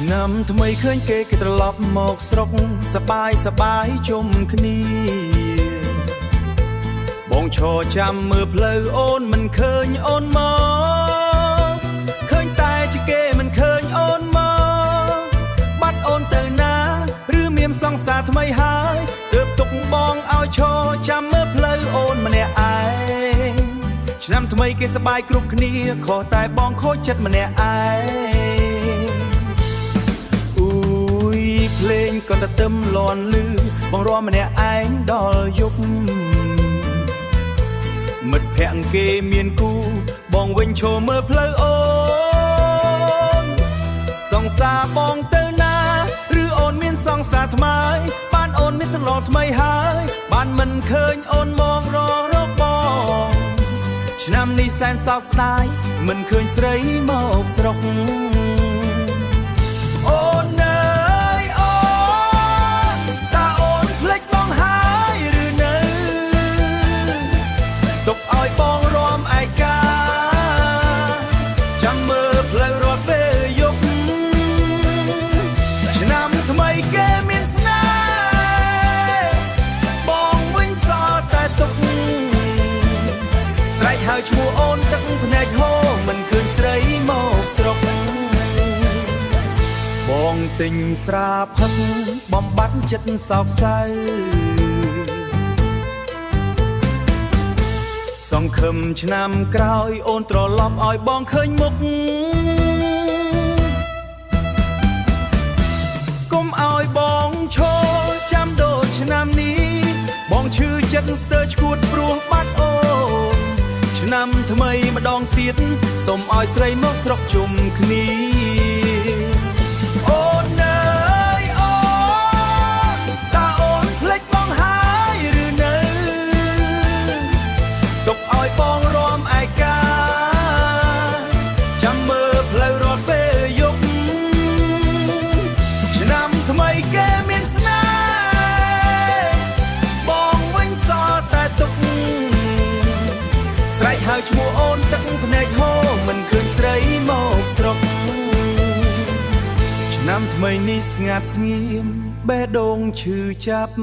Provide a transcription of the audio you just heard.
ឆ្នាំថ្មីឃើញគេត្រឡប់មកស្រុកសបាយជុំគ្នាបងឈរចាំមើលផ្លូវអូនមិនឃើញអូនមកឃើញតែជាគេមិនឃើញអូនមកបាត់អូនទៅណាឬមានសង្សារថ្មីហើយទើបទុកបងឲ្យឈរចាំមើលផ្លូវអូនម្នាក់ឯងឆ្នាំថ្មីគេសប្បាយគ្រប់គ្នាខុសតែបងខូចចិត្តម្នាក់ឯងភ្លេងក៏ទៅទឹមលន់លឺបងរំម្នាក់ឯងដល់យប់មិត្តភក្តិគេមានគូបងវិញឈរមើលផ្លូវអូនសង្សារបងទៅណាឬអូនមានសង្សារថ្មីបានអូនមានសន្លងថ្មីហើយបានមិនឃើញអូនមករកបងឆ្នាំនេះសែនសោកស្ដាយមិនឃើញស្រីមកស្រុកបងរំឯកាចាំមើលផ្លូវរាល់ពេលយប់ឆ្នាំថ្មីគេមានស្នេហ៍បងវិញសល់តែទុកស្រែកហៅឈ្មោះអូនទឹកភ្នែកហូរមិនឃើញស្រីមកស្រុកបងទិញស្រាផឹកបំបត្តិចិត្តសោកសៅសង្ឃឹមឆ្នាំក្រោយអូនត្រឡប់ឲ្យបងឃើញមុខកុំឲ្យបងឈរចាំដូចឆ្នាំនេះបងឈឺចិត្តស្ទើរឈួតព្រោះបាត់អូនឆ្នាំថ្មីម្ដងទៀតសូមឲ្យស្រីមកស្រុកជុំគ្នាអូនអើយអូនតើអូនភ្លេចបងហើយឬនៅទុកឲ្យបងរំឯកាចាំមើលផ្លូវរាល់ពេលយប់ឆ្នាំថ្មីគេមានស្នេហ៍បងវិញសល់តែទុកស្រែកហៅឈ្មោះអូនទឹកភ្នែកហូរមិនឃើញស្រីមកស្រុកឆ្នាំថ្មីនេះស្ងាត់ស្ងៀមបេះដូងឈឺចាប់